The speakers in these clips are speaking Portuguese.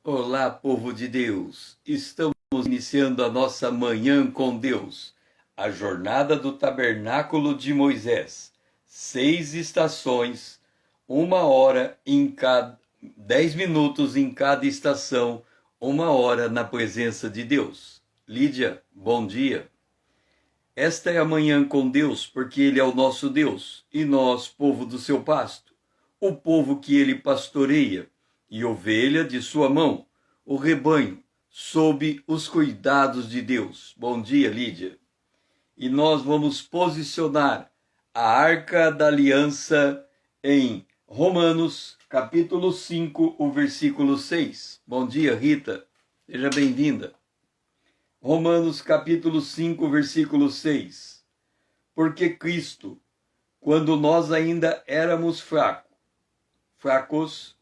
Olá, povo de Deus! Estamos iniciando a nossa manhã com Deus, a jornada do tabernáculo de Moisés. 6 estações, 1 hora em cada 10 minutos em cada estação, 1 hora na presença de Deus. Lídia, bom dia. Esta é a manhã com Deus, porque Ele é o nosso Deus, e nós, povo do seu pasto, o povo que Ele pastoreia, e ovelha de sua mão, o rebanho, sob os cuidados de Deus. Bom dia, Lídia. E nós vamos posicionar a Arca da Aliança em Romanos, capítulo 5, o versículo 6. Bom dia, Rita. Seja bem-vinda. Romanos, capítulo 5, versículo 6. Porque Cristo, quando nós ainda éramos fracos,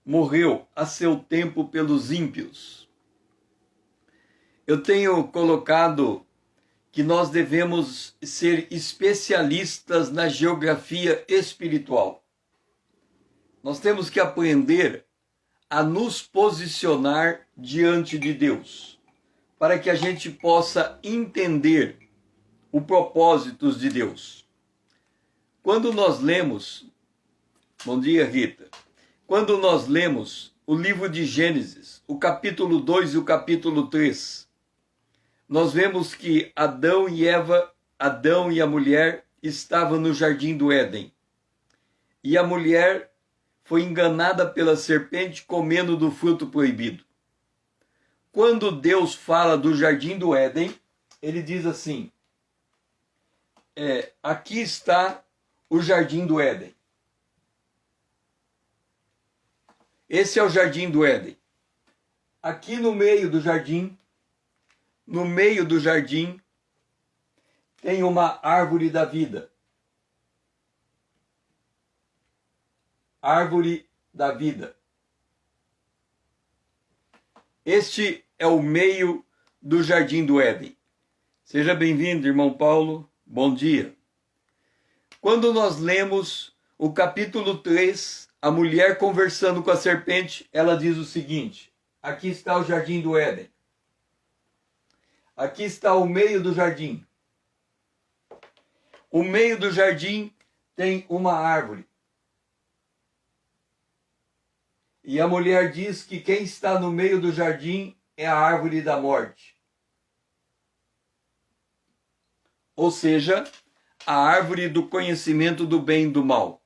morreu a seu tempo pelos ímpios. Eu tenho colocado que nós devemos ser especialistas na geografia espiritual. Nós temos que aprender a nos posicionar diante de Deus, para que a gente possa entender os propósitos de Deus. Quando nós lemos, bom dia, Rita. Quando nós lemos o livro de Gênesis, o capítulo 2 e o capítulo 3, nós vemos que Adão e a mulher estavam no jardim do Éden. E a mulher foi enganada pela serpente comendo do fruto proibido. Quando Deus fala do jardim do Éden, ele diz assim, aqui está o jardim do Éden. Esse é o jardim do Éden. Aqui no meio do jardim, tem uma árvore da vida. Árvore da vida. Este é o meio do jardim do Éden. Seja bem-vindo, irmão Paulo. Bom dia. Quando nós lemos o capítulo 3, a mulher conversando com a serpente, ela diz o seguinte: aqui está o jardim do Éden. Aqui está o meio do jardim. O meio do jardim tem uma árvore. E a mulher diz que quem está no meio do jardim é a árvore da morte. Ou seja, a árvore do conhecimento do bem e do mal.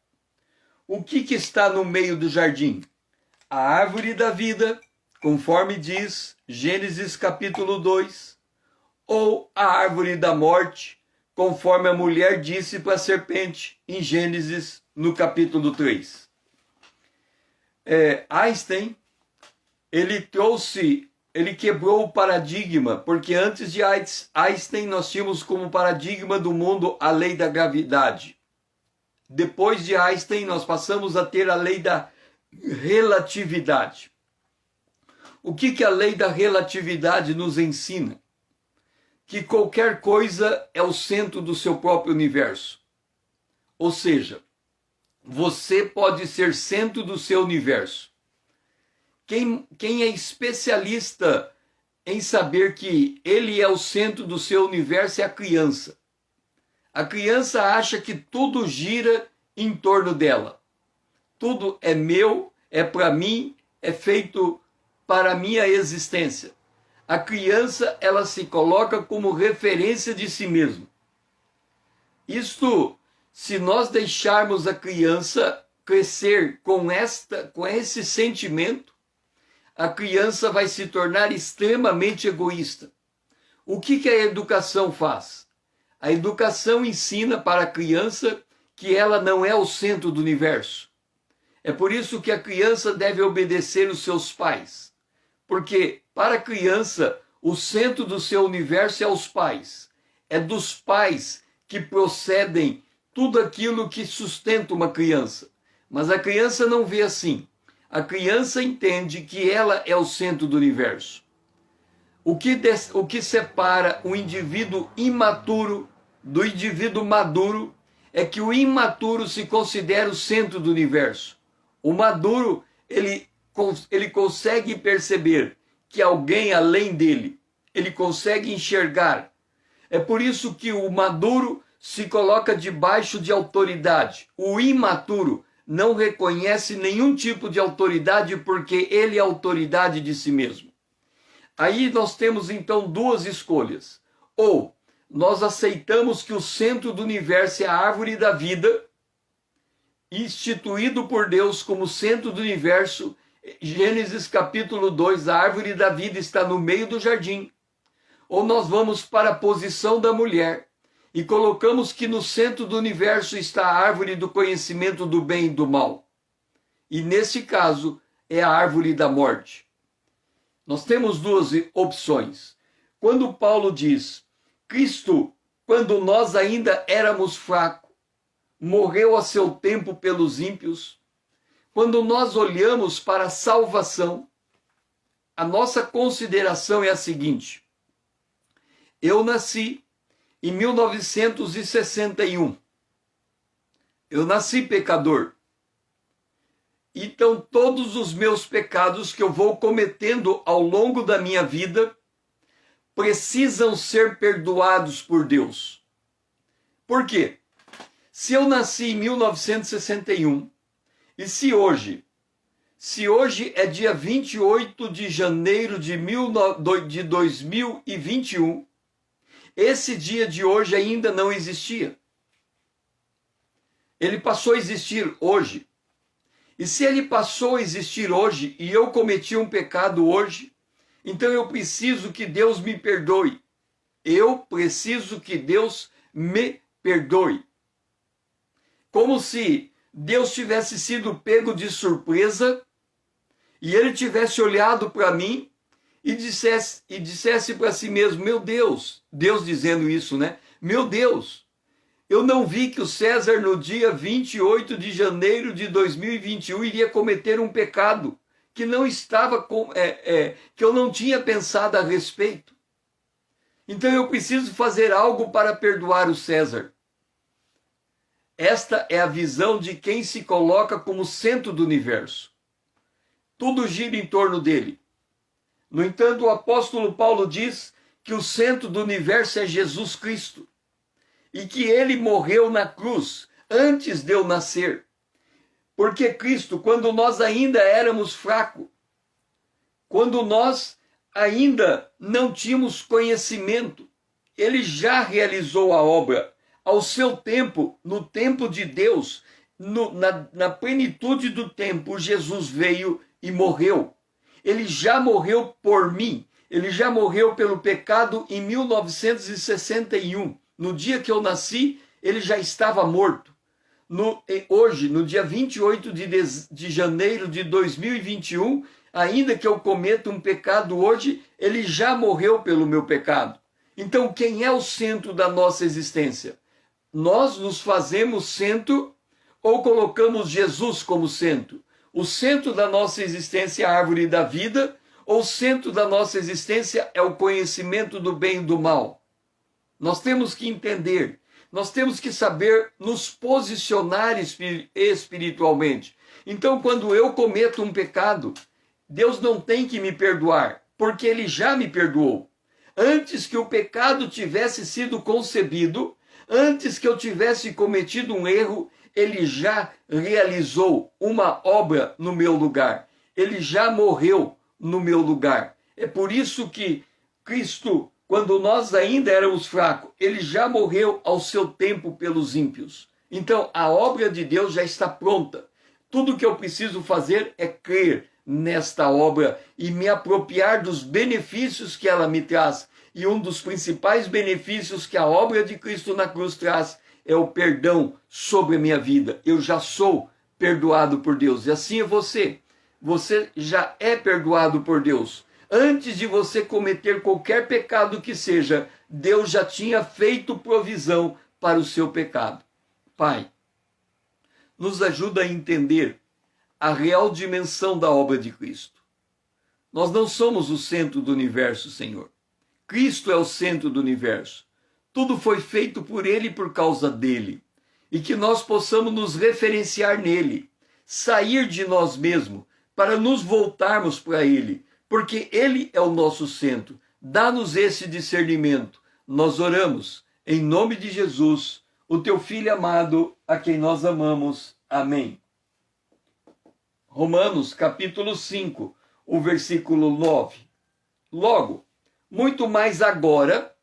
O que está no meio do jardim? A árvore da vida, conforme diz Gênesis capítulo 2, ou a árvore da morte, conforme a mulher disse para a serpente em Gênesis no capítulo 3. Einstein, ele quebrou o paradigma, porque antes de Einstein nós tínhamos como paradigma do mundo a lei da gravidade. Depois de Einstein, nós passamos a ter a lei da relatividade. O que a lei da relatividade nos ensina? Que qualquer coisa é o centro do seu próprio universo. Ou seja, você pode ser centro do seu universo. Quem é especialista em saber que ele é o centro do seu universo é a criança. A criança acha que tudo gira em torno dela. Tudo é meu, é para mim, é feito para a minha existência. A criança, ela se coloca como referência de si mesma. Isto, se nós deixarmos a criança crescer com esse sentimento, a criança vai se tornar extremamente egoísta. O que a educação faz? A educação ensina para a criança que ela não é o centro do universo. É por isso que a criança deve obedecer os seus pais. Porque para a criança, o centro do seu universo é os pais. É dos pais que procedem tudo aquilo que sustenta uma criança. Mas a criança não vê assim. A criança entende que ela é o centro do universo. O que separa o indivíduo imaturo do indivíduo maduro é que o imaturo se considera o centro do universo. O maduro, ele ele consegue perceber que alguém além dele, ele consegue enxergar. É por isso que o maduro se coloca debaixo de autoridade. O imaturo não reconhece nenhum tipo de autoridade porque ele é autoridade de si mesmo. Aí nós temos então duas escolhas. Ou nós aceitamos que o centro do universo é a árvore da vida, instituído por Deus como centro do universo. Gênesis capítulo 2, a árvore da vida está no meio do jardim. Ou nós vamos para a posição da mulher e colocamos que no centro do universo está a árvore do conhecimento do bem e do mal. E nesse caso é a árvore da morte. Nós temos duas opções. Quando Paulo diz, Cristo, quando nós ainda éramos fracos, morreu a seu tempo pelos ímpios. Quando nós olhamos para a salvação, a nossa consideração é a seguinte: eu nasci em 1961. Eu nasci pecador. Então todos os meus pecados que eu vou cometendo ao longo da minha vida precisam ser perdoados por Deus. Por quê? Se eu nasci em 1961 e se hoje é dia 28 de janeiro de 2021, esse dia de hoje ainda não existia. Ele passou a existir hoje. E se ele passou a existir hoje e eu cometi um pecado hoje, então eu preciso que Deus me perdoe. Eu preciso que Deus me perdoe. Como se Deus tivesse sido pego de surpresa e ele tivesse olhado para mim e dissesse para si mesmo, meu Deus, Deus dizendo isso, né? Meu Deus, eu não vi que o César no dia 28 de janeiro de 2021 iria cometer um pecado que não estava que eu não tinha pensado a respeito. Então eu preciso fazer algo para perdoar o César. Esta é a visão de quem se coloca como centro do universo. Tudo gira em torno dele. No entanto, o apóstolo Paulo diz que o centro do universo é Jesus Cristo e que ele morreu na cruz antes de eu nascer. Porque Cristo, quando nós ainda éramos fracos, quando nós ainda não tínhamos conhecimento, ele já realizou a obra. Ao seu tempo, no tempo de Deus, na plenitude do tempo, Jesus veio e morreu. Ele já morreu por mim. Ele já morreu pelo pecado em 1961. No dia que eu nasci, ele já estava morto. Hoje, no dia 28 de janeiro de 2021, ainda que eu cometa um pecado hoje, ele já morreu pelo meu pecado. Então, quem é o centro da nossa existência? Nós nos fazemos centro ou colocamos Jesus como centro? O centro da nossa existência é a árvore da vida ou o centro da nossa existência é o conhecimento do bem e do mal? Nós temos que entender, nós temos que saber nos posicionar espiritualmente. Então, quando eu cometo um pecado, Deus não tem que me perdoar, porque Ele já me perdoou. Antes que o pecado tivesse sido concebido, antes que eu tivesse cometido um erro, Ele já realizou uma obra no meu lugar. Ele já morreu no meu lugar. É por isso que Cristo, quando nós ainda éramos fracos, ele já morreu ao seu tempo pelos ímpios. Então, a obra de Deus já está pronta. Tudo que eu preciso fazer é crer nesta obra e me apropriar dos benefícios que ela me traz. E um dos principais benefícios que a obra de Cristo na cruz traz é o perdão sobre a minha vida. Eu já sou perdoado por Deus. E assim é você. Você já é perdoado por Deus. Antes de você cometer qualquer pecado que seja, Deus já tinha feito provisão para o seu pecado. Pai, nos ajuda a entender a real dimensão da obra de Cristo. Nós não somos o centro do universo, Senhor. Cristo é o centro do universo. Tudo foi feito por Ele e por causa dEle. E que nós possamos nos referenciar nele, sair de nós mesmos, para nos voltarmos para Ele, porque Ele é o nosso centro. Dá-nos esse discernimento. Nós oramos em nome de Jesus, o teu Filho amado, a quem nós amamos. Amém. Romanos capítulo 5, o versículo 9. Logo, muito mais agora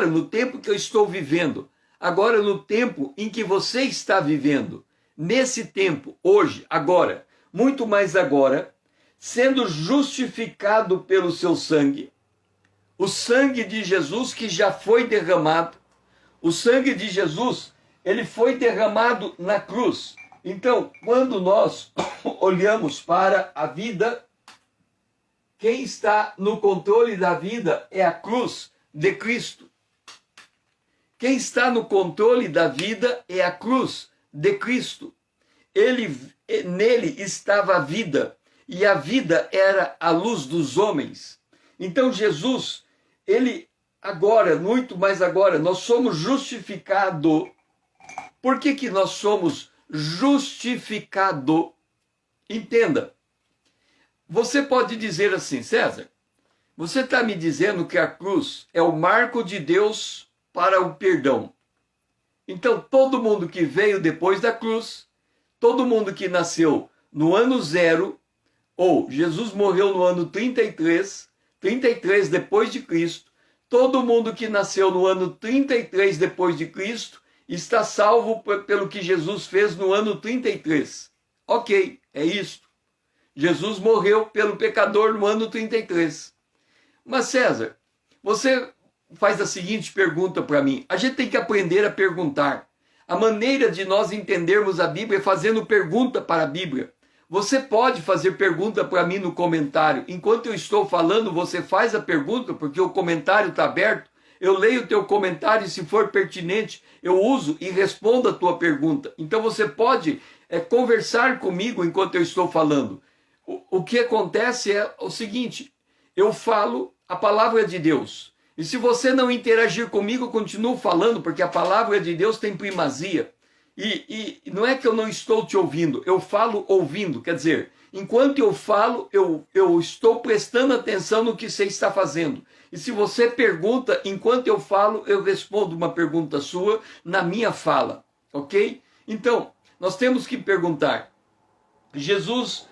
no tempo que eu estou vivendo, agora no tempo em que você está vivendo, nesse tempo, hoje, agora, muito mais agora, sendo justificado pelo seu sangue, o sangue de Jesus que já foi derramado, o sangue de Jesus, ele foi derramado na cruz. Então, quando nós olhamos para a vida, quem está no controle da vida é a cruz de Cristo. Quem está no controle da vida é a cruz de Cristo. Nele estava a vida, e a vida era a luz dos homens. Então Jesus, ele agora, muito mais agora, nós somos justificados. Por que nós somos justificados? Entenda. Você pode dizer assim, César, você está me dizendo que a cruz é o marco de Deus para o perdão. Então, todo mundo que veio depois da cruz, todo mundo que nasceu no ano 0, ou Jesus morreu no ano 33 depois de Cristo, todo mundo que nasceu no ano 33 depois de Cristo está salvo pelo que Jesus fez no ano 33. Ok, é isso. Jesus morreu pelo pecador no ano 33. Mas César, você faz a seguinte pergunta para mim. A gente tem que aprender a perguntar. A maneira de nós entendermos a Bíblia é fazendo pergunta para a Bíblia. Você pode fazer pergunta para mim no comentário. Enquanto eu estou falando, você faz a pergunta, porque o comentário está aberto. Eu leio o teu comentário e, se for pertinente, eu uso e respondo a tua pergunta. Então você pode conversar comigo enquanto eu estou falando. O que acontece é o seguinte: eu falo a palavra de Deus. E se você não interagir comigo, eu continuo falando, porque a palavra de Deus tem primazia. E não é que eu não estou te ouvindo, eu falo ouvindo. Quer dizer, enquanto eu falo, eu estou prestando atenção no que você está fazendo. E se você pergunta, enquanto eu falo, eu respondo uma pergunta sua na minha fala. Ok? Então, nós temos que perguntar. Jesus,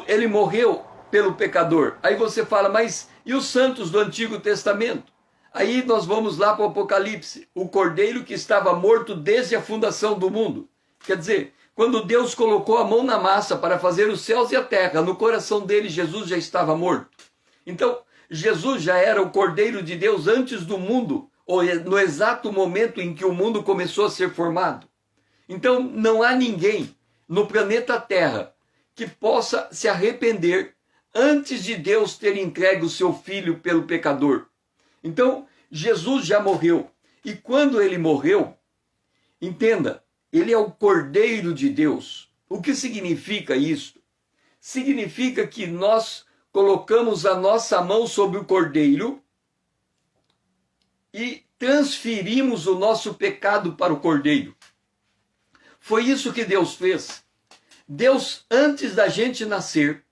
ele morreu pelo pecador. Aí você fala, mas e os santos do Antigo Testamento? Aí nós vamos lá para o Apocalipse, o cordeiro que estava morto desde a fundação do mundo. Quer dizer, quando Deus colocou a mão na massa para fazer os céus e a terra, no coração dele Jesus já estava morto. Então, Jesus já era o cordeiro de Deus antes do mundo, ou no exato momento em que o mundo começou a ser formado. Então, não há ninguém no planeta Terra que possa se arrepender antes de Deus ter entregue o seu filho pelo pecador. Então, Jesus já morreu. E quando ele morreu, entenda, ele é o Cordeiro de Deus. O que significa isso? Significa que nós colocamos a nossa mão sobre o Cordeiro e transferimos o nosso pecado para o Cordeiro. Foi isso que Deus fez. Deus, antes da gente nascer,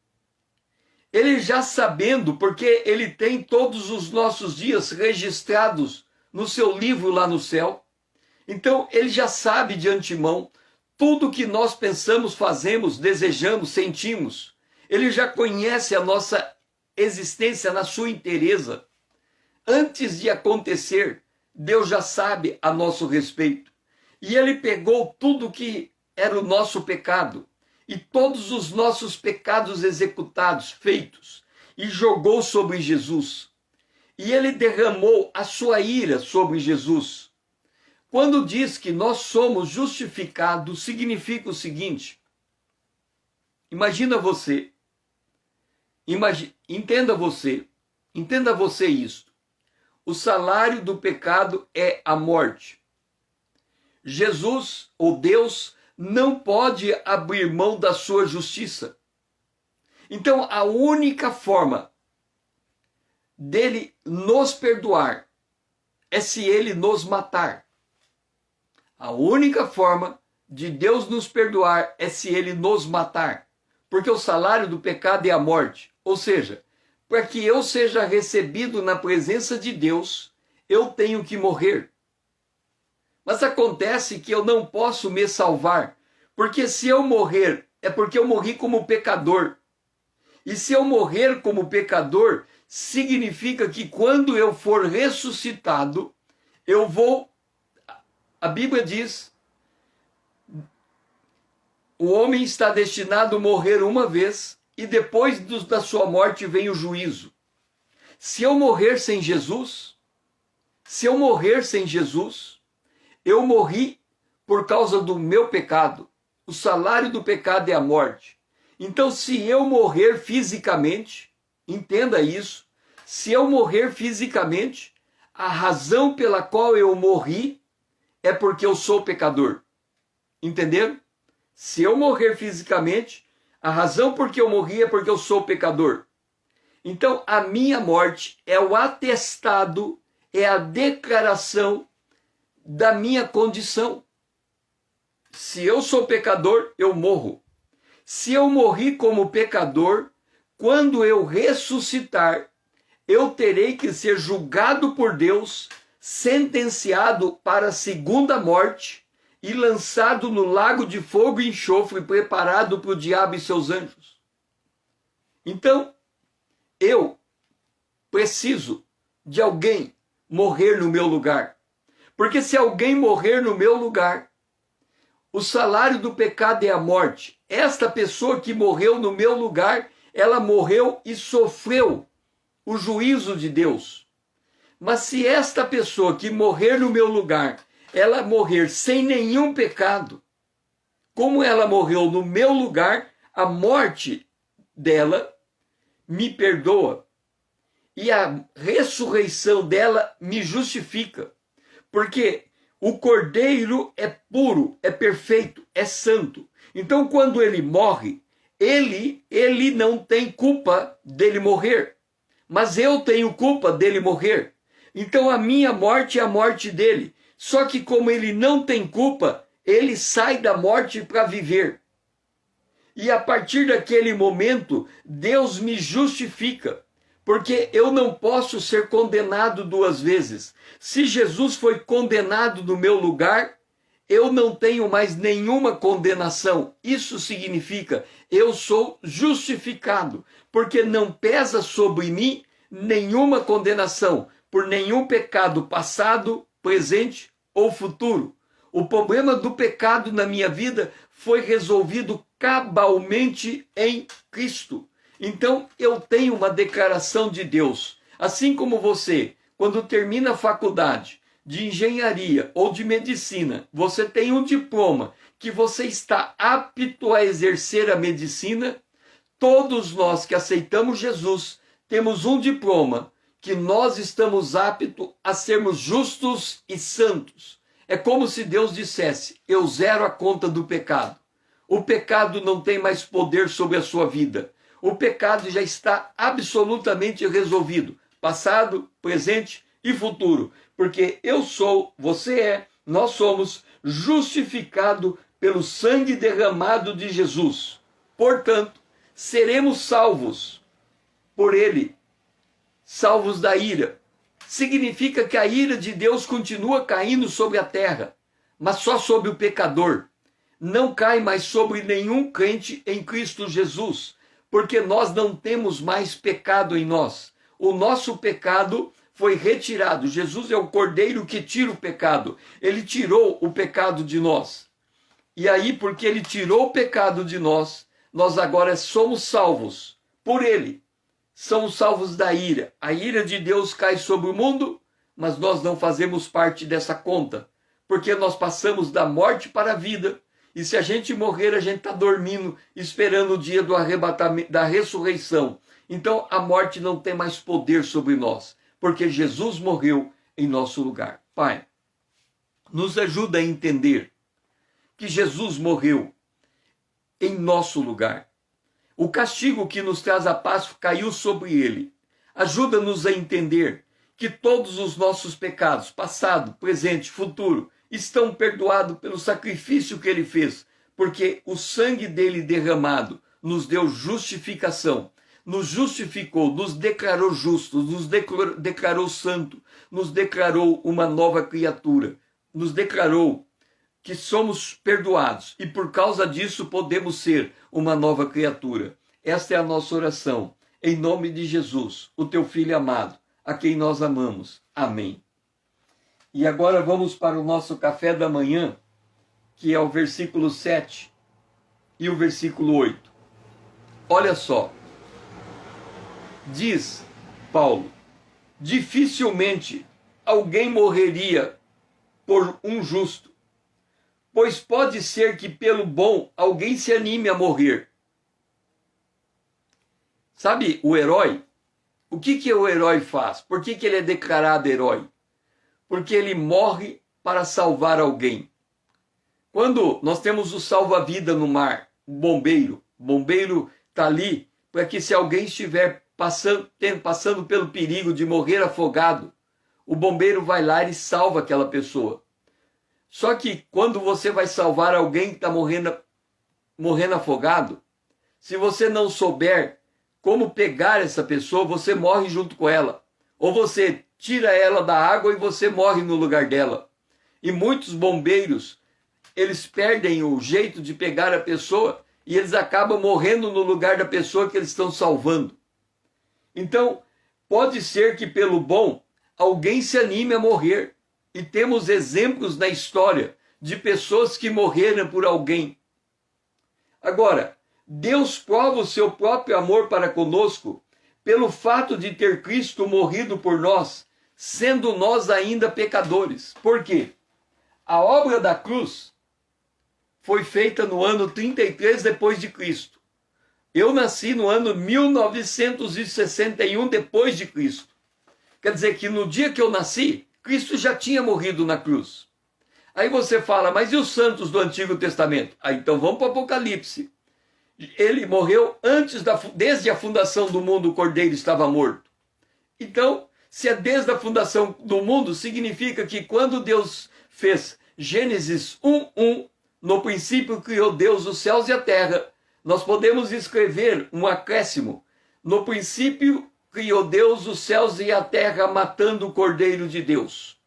ele já sabendo, porque ele tem todos os nossos dias registrados no seu livro lá no céu. Então, ele já sabe de antemão tudo que nós pensamos, fazemos, desejamos, sentimos. Ele já conhece a nossa existência na sua inteireza. Antes de acontecer, Deus já sabe a nosso respeito. E ele pegou tudo que era o nosso pecado, e todos os nossos pecados executados, feitos, e jogou sobre Jesus. E ele derramou a sua ira sobre Jesus. Quando diz que nós somos justificados, significa o seguinte: entenda você isto. O salário do pecado é a morte. Jesus, ou Deus, não pode abrir mão da sua justiça. Então, a única forma dele nos perdoar é se ele nos matar. A única forma de Deus nos perdoar é se ele nos matar. porque o salário do pecado é a morte. Ou seja, para que eu seja recebido na presença de Deus, eu tenho que morrer. Mas acontece que eu não posso me salvar, porque se eu morrer, é porque eu morri como pecador. E se eu morrer como pecador, significa que quando eu for ressuscitado, eu vou... A Bíblia diz, o homem está destinado a morrer uma vez e depois da sua morte vem o juízo. Se eu morrer sem Jesus, eu morri por causa do meu pecado. O salário do pecado é a morte. Então, se eu morrer fisicamente, entenda isso, se eu morrer fisicamente, a razão pela qual eu morri é porque eu sou pecador. Entenderam? Se eu morrer fisicamente, a razão por que eu morri é porque eu sou pecador. Então, a minha morte é o atestado, é a declaração da minha condição. Se eu sou pecador, eu morro. Se eu morri como pecador, quando eu ressuscitar, eu terei que ser julgado por Deus, sentenciado para a segunda morte e lançado no lago de fogo e enxofre preparado para o diabo e seus anjos. Então, eu preciso de alguém morrer no meu lugar. Porque se alguém morrer no meu lugar, o salário do pecado é a morte. Esta pessoa que morreu no meu lugar, ela morreu e sofreu o juízo de Deus. Mas se esta pessoa que morrer no meu lugar, ela morrer sem nenhum pecado, como ela morreu no meu lugar, a morte dela me perdoa. E a ressurreição dela me justifica. Porque o cordeiro é puro, é perfeito, é santo. Então, quando ele morre, ele não tem culpa dele morrer. Mas eu tenho culpa dele morrer. Então, a minha morte é a morte dele. Só que como ele não tem culpa, ele sai da morte para viver. E a partir daquele momento, Deus me justifica. Porque eu não posso ser condenado duas vezes. Se Jesus foi condenado no meu lugar, eu não tenho mais nenhuma condenação. Isso significa, eu sou justificado, porque não pesa sobre mim nenhuma condenação, por nenhum pecado passado, presente ou futuro. O problema do pecado na minha vida foi resolvido cabalmente em Cristo. Então, eu tenho uma declaração de Deus. Assim como você, quando termina a faculdade de engenharia ou de medicina, você tem um diploma que você está apto a exercer a medicina, todos nós que aceitamos Jesus temos um diploma que nós estamos aptos a sermos justos e santos. É como se Deus dissesse, eu zero a conta do pecado. O pecado não tem mais poder sobre a sua vida. O pecado já está absolutamente resolvido. Passado, presente e futuro. Porque eu sou, você é, nós somos justificados pelo sangue derramado de Jesus. Portanto, seremos salvos por ele. Salvos da ira. Significa que a ira de Deus continua caindo sobre a terra, mas só sobre o pecador. Não cai mais sobre nenhum crente em Cristo Jesus, porque nós não temos mais pecado em nós. O nosso pecado foi retirado. Jesus é o cordeiro que tira o pecado. Ele tirou o pecado de nós. E aí, porque ele tirou o pecado de nós, nós agora somos salvos por ele. Somos salvos da ira. A ira de Deus cai sobre o mundo, mas nós não fazemos parte dessa conta, porque nós passamos da morte para a vida. E se a gente morrer, a gente está dormindo, esperando o dia do arrebatamento, da ressurreição. Então a morte não tem mais poder sobre nós, porque Jesus morreu em nosso lugar. Pai, nos ajuda a entender que Jesus morreu em nosso lugar. O castigo que nos traz a paz caiu sobre ele. Ajuda-nos a entender que todos os nossos pecados, passado, presente, futuro, estão perdoados pelo sacrifício que ele fez, porque o sangue dele derramado nos deu justificação, nos justificou, nos declarou justos, nos declarou santo, nos declarou uma nova criatura, nos declarou que somos perdoados e por causa disso podemos ser uma nova criatura. Esta é a nossa oração, em nome de Jesus, o teu Filho amado, a quem nós amamos. Amém. E agora vamos para o nosso café da manhã, que é o versículo 7 e o versículo 8. Olha só, diz Paulo, dificilmente alguém morreria por um justo, pois pode ser que pelo bom alguém se anime a morrer. Sabe o herói? O que o herói faz? Por que ele é declarado herói? Porque ele morre para salvar alguém. Quando nós temos o salva-vida no mar, o bombeiro está ali para que se alguém estiver passando pelo perigo de morrer afogado, o bombeiro vai lá e salva aquela pessoa. Só que quando você vai salvar alguém que está morrendo afogado, se você não souber como pegar essa pessoa, você morre junto com ela. Ou você tira ela da água e você morre no lugar dela. E muitos bombeiros, eles perdem o jeito de pegar a pessoa e eles acabam morrendo no lugar da pessoa que eles estão salvando. Então, pode ser que pelo bom alguém se anime a morrer. E temos exemplos na história de pessoas que morreram por alguém. Agora, Deus prova o seu próprio amor para conosco pelo fato de ter Cristo morrido por nós, sendo nós ainda pecadores. Por quê? A obra da cruz foi feita no ano 33 depois de Cristo. Eu nasci no ano 1961 depois de Cristo. Quer dizer que no dia que eu nasci, Cristo já tinha morrido na cruz. Aí você fala, mas e os santos do Antigo Testamento? Então vamos para o Apocalipse. Ele morreu desde a fundação do mundo, o Cordeiro estava morto. Então, se é desde a fundação do mundo, significa que quando Deus fez Gênesis 1:1, no princípio criou Deus os céus e a terra, nós podemos escrever um acréscimo. No princípio criou Deus os céus e a terra, matando o Cordeiro de Deus.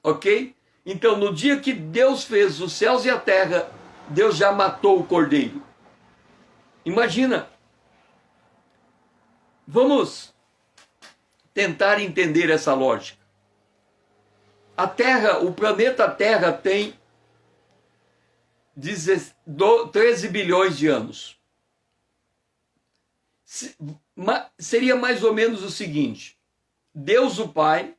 Ok? Então, no dia que Deus fez os céus e a terra, Deus já matou o Cordeiro. Imagina. Vamos tentar entender essa lógica. A Terra, o planeta Terra tem 13 bilhões de anos. Seria mais ou menos o seguinte: Deus o Pai,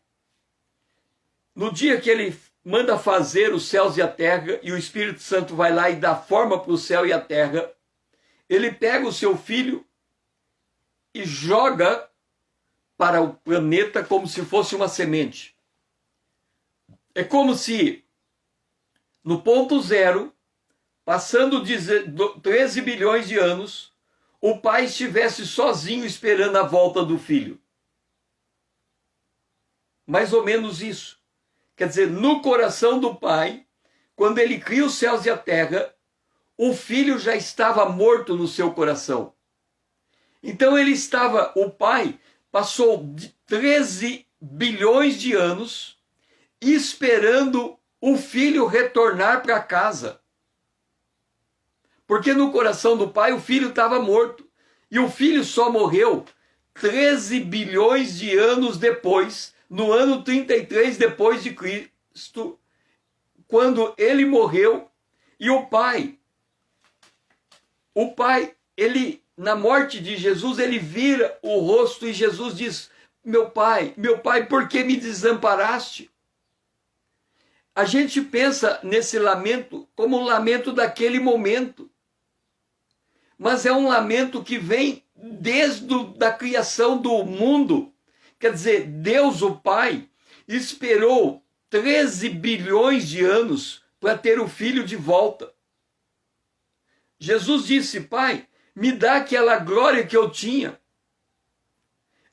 no dia que ele manda fazer os céus e a terra, e o Espírito Santo vai lá e dá forma para o céu e a terra, ele pega o seu filho e joga para o planeta como se fosse uma semente. É como se, no ponto zero, passando 13 bilhões de anos, o pai estivesse sozinho esperando a volta do filho. Mais ou menos isso. Quer dizer, no coração do pai, quando ele cria os céus e a terra, o filho já estava morto no seu coração. Então o pai passou 13 bilhões de anos esperando o filho retornar para casa. Porque no coração do pai o filho estava morto. E o filho só morreu 13 bilhões de anos depois, no ano 33 depois de Cristo, quando ele morreu. E o pai, ele, na morte de Jesus, ele vira o rosto e Jesus diz: meu pai, por que me desamparaste? A gente pensa nesse lamento como um lamento daquele momento. Mas é um lamento que vem desde a criação do mundo. Quer dizer, Deus, o Pai, esperou 13 bilhões de anos para ter o filho de volta. Jesus disse: Pai, me dá aquela glória que eu tinha.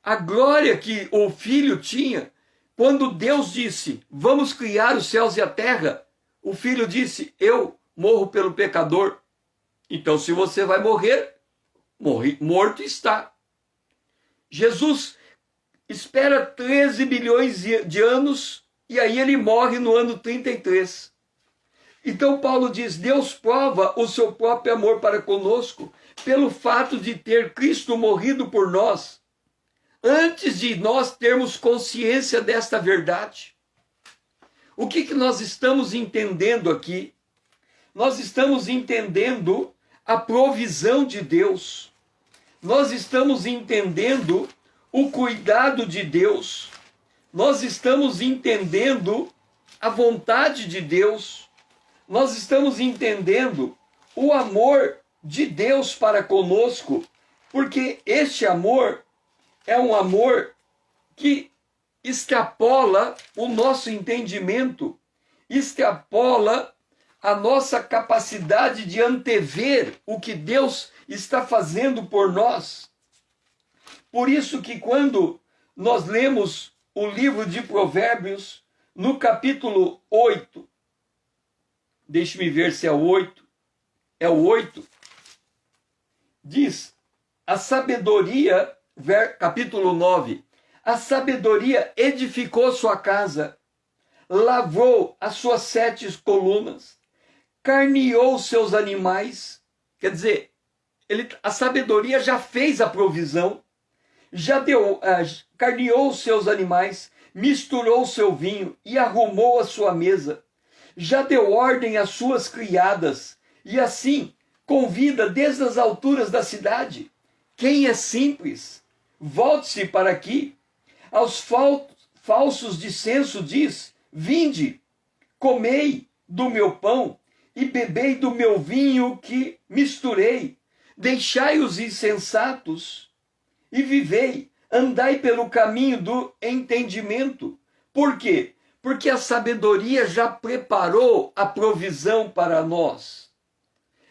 A glória que o filho tinha. Quando Deus disse: vamos criar os céus e a terra, o filho disse: eu morro pelo pecador. Então, se você vai morrer, Morto está. Jesus espera 13 bilhões de anos e aí ele morre no ano 33. Então Paulo diz, Deus prova o seu próprio amor para conosco pelo fato de ter Cristo morrido por nós, antes de nós termos consciência desta verdade. O que nós estamos entendendo aqui? Nós estamos entendendo a provisão de Deus. Nós estamos entendendo o cuidado de Deus. Nós estamos entendendo a vontade de Deus. Nós estamos entendendo o amor de Deus para conosco, porque este amor é um amor que extrapola o nosso entendimento, extrapola a nossa capacidade de antever o que Deus está fazendo por nós. Por isso que quando nós lemos o livro de Provérbios, no capítulo 8, deixe-me ver se é o 8, é o 8, diz, a sabedoria, capítulo 9, a sabedoria edificou sua casa, lavrou as suas 7 colunas, carneou seus animais, quer dizer, a sabedoria já fez a provisão, já carneou seus animais, misturou seu vinho e arrumou a sua mesa, já deu ordem às suas criadas, e assim convida desde as alturas da cidade. Quem é simples, volte-se para aqui. Aos falsos de senso diz, vinde, comei do meu pão e bebei do meu vinho que misturei. Deixai os insensatos e vivei, andai pelo caminho do entendimento. Por quê? Porque a sabedoria já preparou a provisão para nós.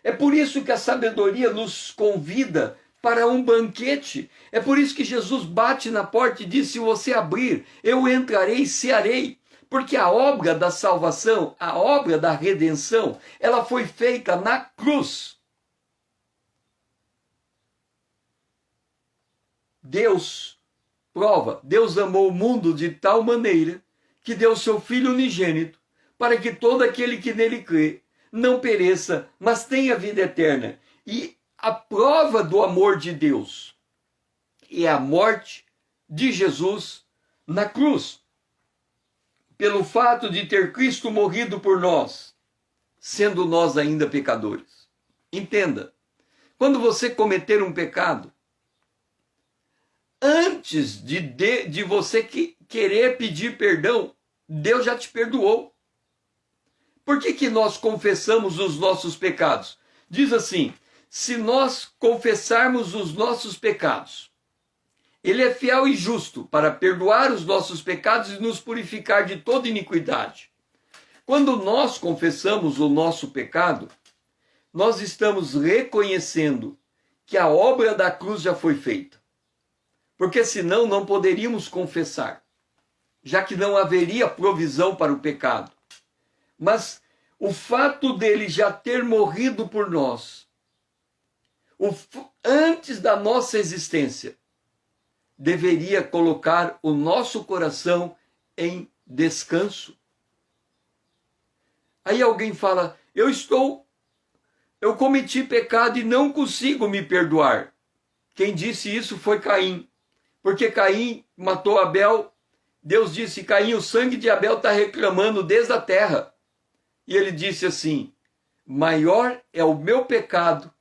É por isso que a sabedoria nos convida para um banquete. É por isso que Jesus bate na porta e diz, se você abrir, eu entrarei e cearei. Porque a obra da salvação, a obra da redenção, ela foi feita na cruz. Deus prova, Deus amou o mundo de tal maneira que deu seu Filho unigênito, para que todo aquele que nele crê não pereça, mas tenha vida eterna. E a prova do amor de Deus é a morte de Jesus na cruz. Pelo fato de ter Cristo morrido por nós, sendo nós ainda pecadores. Entenda, quando você cometer um pecado, antes de você querer pedir perdão, Deus já te perdoou. Por que nós confessamos os nossos pecados? Diz assim, se nós confessarmos os nossos pecados, Ele é fiel e justo para perdoar os nossos pecados e nos purificar de toda iniquidade. Quando nós confessamos o nosso pecado, nós estamos reconhecendo que a obra da cruz já foi feita. Porque senão não poderíamos confessar, já que não haveria provisão para o pecado. Mas o fato dele já ter morrido por nós, antes da nossa existência, deveria colocar o nosso coração em descanso. Aí alguém fala, eu cometi pecado e não consigo me perdoar. Quem disse isso foi Caim. Porque Caim matou Abel. Deus disse, Caim, o sangue de Abel está reclamando desde a terra. E ele disse assim, maior é o meu pecado.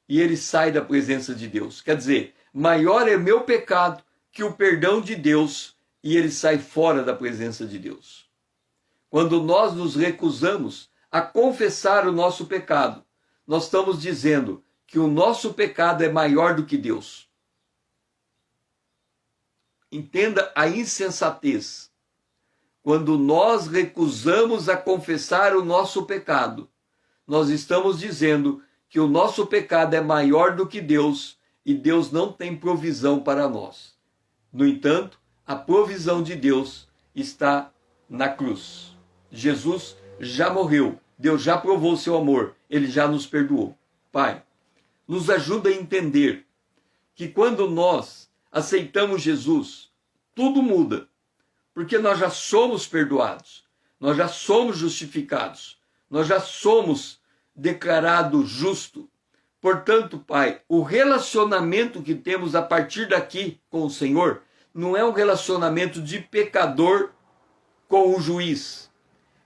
E ele sai da presença de Deus. Quer dizer, maior é meu pecado que o perdão de Deus, e ele sai fora da presença de Deus. Quando nós nos recusamos a confessar o nosso pecado, nós estamos dizendo que o nosso pecado é maior do que Deus. Entenda a insensatez. Quando nós recusamos a confessar o nosso pecado, nós estamos dizendo que o nosso pecado é maior do que Deus, e Deus não tem provisão para nós. No entanto, a provisão de Deus está na cruz. Jesus já morreu, Deus já provou o seu amor, Ele já nos perdoou. Pai, nos ajuda a entender que quando nós aceitamos Jesus, tudo muda, porque nós já somos perdoados, nós já somos justificados, nós já somos declarados justos. Portanto, Pai, o relacionamento que temos a partir daqui com o Senhor não é um relacionamento de pecador com o juiz,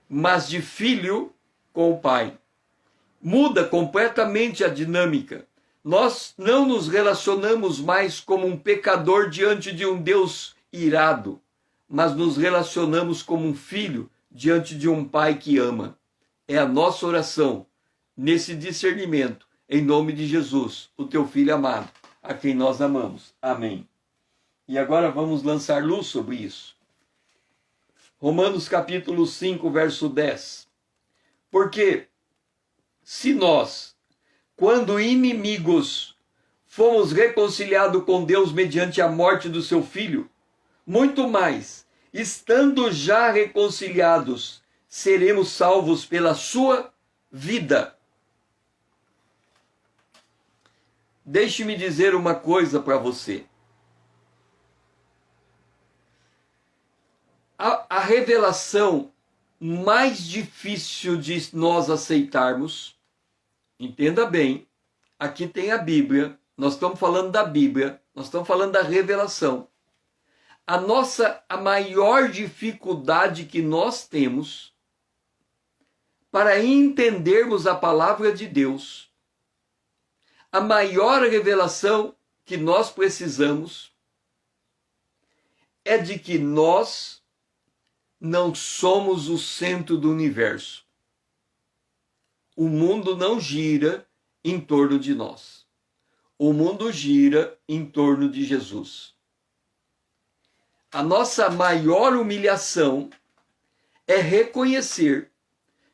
mas de filho com o Pai. Muda completamente a dinâmica. Nós não nos relacionamos mais como um pecador diante de um Deus irado, mas nos relacionamos como um filho diante de um Pai que ama. É a nossa oração nesse discernimento, em nome de Jesus, o teu Filho amado, a quem nós amamos. Amém. E agora vamos lançar luz sobre isso. Romanos capítulo 5, verso 10. Porque se nós, quando inimigos, fomos reconciliados com Deus mediante a morte do seu Filho, muito mais, estando já reconciliados, seremos salvos pela sua vida. Deixe-me dizer uma coisa para você. A revelação mais difícil de nós aceitarmos, entenda bem, aqui tem a Bíblia, nós estamos falando da Bíblia, nós estamos falando da revelação. A maior dificuldade que nós temos para entendermos a palavra de Deus, a maior revelação que nós precisamos é de que nós não somos o centro do universo. O mundo não gira em torno de nós. O mundo gira em torno de Jesus. A nossa maior humilhação é reconhecer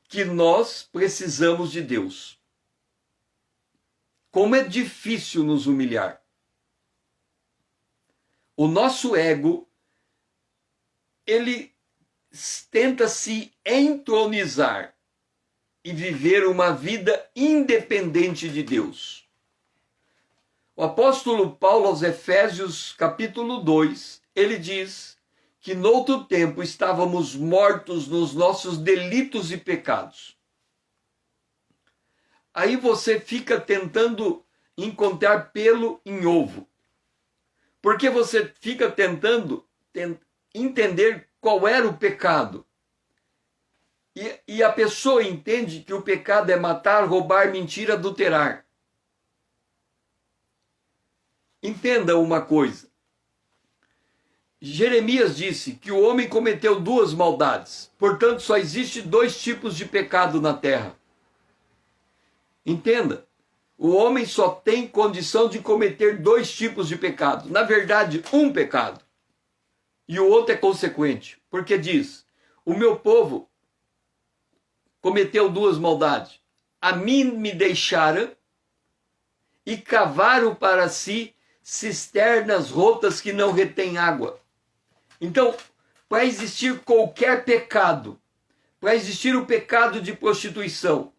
que nós precisamos de Deus. Como é difícil nos humilhar. O nosso ego, ele tenta se entronizar e viver uma vida independente de Deus. O apóstolo Paulo aos Efésios, capítulo 2, ele diz que noutro tempo estávamos mortos nos nossos delitos e pecados. Aí você fica tentando encontrar pelo em ovo. Porque você fica tentando entender qual era o pecado. E a pessoa entende que o pecado é matar, roubar, mentir, adulterar. Entenda uma coisa. Jeremias disse que o homem cometeu duas maldades. Portanto, só existe dois tipos de pecado na terra. Entenda. O homem só tem condição de cometer dois tipos de pecado. Na verdade, um pecado. E o outro é consequente. Porque diz, o meu povo cometeu duas maldades. A mim me deixaram e cavaram para si cisternas rotas que não retêm água. Então, para existir qualquer pecado, para existir o pecado de prostituição,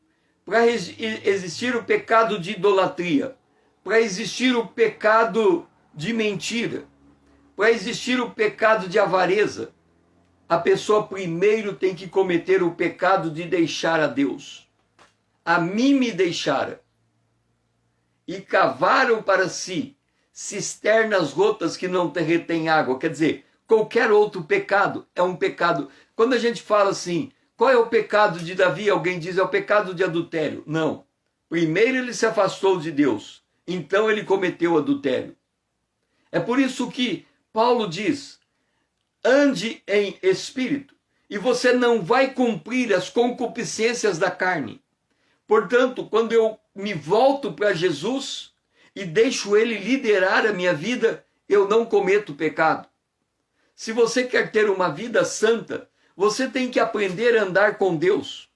para existir o pecado de idolatria, para existir o pecado de mentira, para existir o pecado de avareza, a pessoa primeiro tem que cometer o pecado de deixar a Deus. A mim me deixaram e cavaram para si cisternas rotas que não retêm água. Quer dizer, qualquer outro pecado é um pecado. Quando a gente fala assim, qual é o pecado de Davi? Alguém diz, é o pecado de adultério. Não. Primeiro ele se afastou de Deus, então ele cometeu adultério. É por isso que Paulo diz, ande em espírito, e você não vai cumprir as concupiscências da carne. Portanto, quando eu me volto para Jesus e deixo ele liderar a minha vida, eu não cometo pecado. Se você quer ter uma vida santa, você tem que aprender a andar com Deus.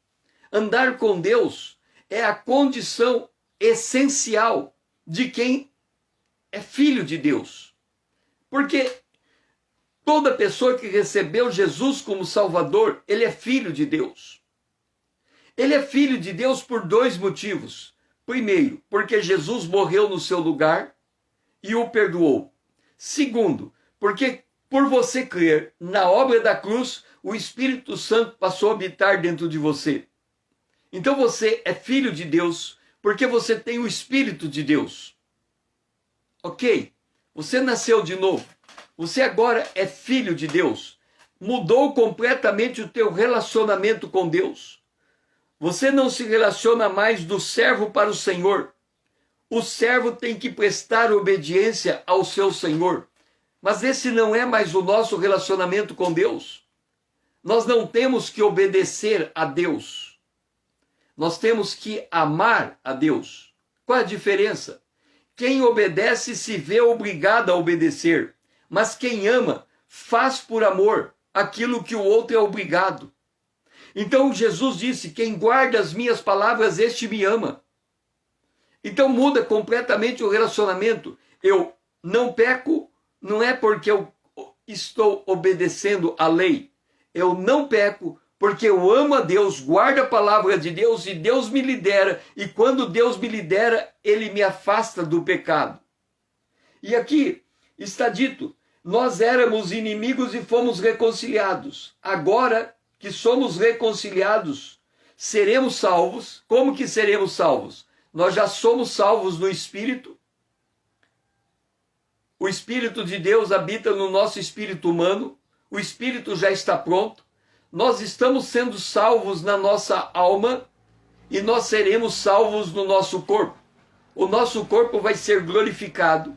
Andar com Deus é a condição essencial de quem é filho de Deus. Porque toda pessoa que recebeu Jesus como Salvador, ele é filho de Deus. Ele é filho de Deus por dois motivos. Primeiro, porque Jesus morreu no seu lugar e o perdoou. Segundo, porque por você crer na obra da cruz, o Espírito Santo passou a habitar dentro de você. Então você é filho de Deus, porque você tem o Espírito de Deus. Ok? Você nasceu de novo. Você agora é filho de Deus. Mudou completamente o teu relacionamento com Deus. Você não se relaciona mais do servo para o Senhor. O servo tem que prestar obediência ao seu Senhor. Mas esse não é mais o nosso relacionamento com Deus. Nós não temos que obedecer a Deus. Nós temos que amar a Deus. Qual a diferença? Quem obedece se vê obrigado a obedecer, mas quem ama faz por amor aquilo que o outro é obrigado. Então Jesus disse: quem guarda as minhas palavras, este me ama. Então muda completamente o relacionamento. Eu não peco, não é porque eu estou obedecendo a lei. Eu não peco porque eu amo a Deus, guardo a palavra de Deus e Deus me lidera. E quando Deus me lidera, Ele me afasta do pecado. E aqui está dito: nós éramos inimigos e fomos reconciliados. Agora que somos reconciliados, seremos salvos. Como que seremos salvos? Nós já somos salvos no Espírito. O Espírito de Deus habita no nosso espírito humano. O Espírito já está pronto. Nós estamos sendo salvos na nossa alma e nós seremos salvos no nosso corpo. O nosso corpo vai ser glorificado.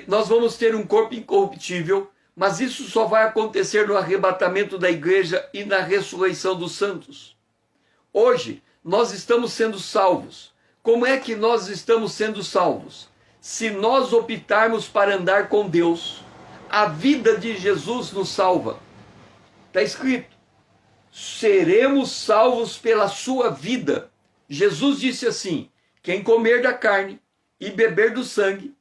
Nós vamos ter um corpo incorruptível, mas isso só vai acontecer no arrebatamento da igreja e na ressurreição dos santos. Hoje, nós estamos sendo salvos. Como é que nós estamos sendo salvos? Se nós optarmos para andar com Deus, a vida de Jesus nos salva. Está escrito: seremos salvos pela sua vida. Jesus disse assim: quem comer da carne e beber do sangue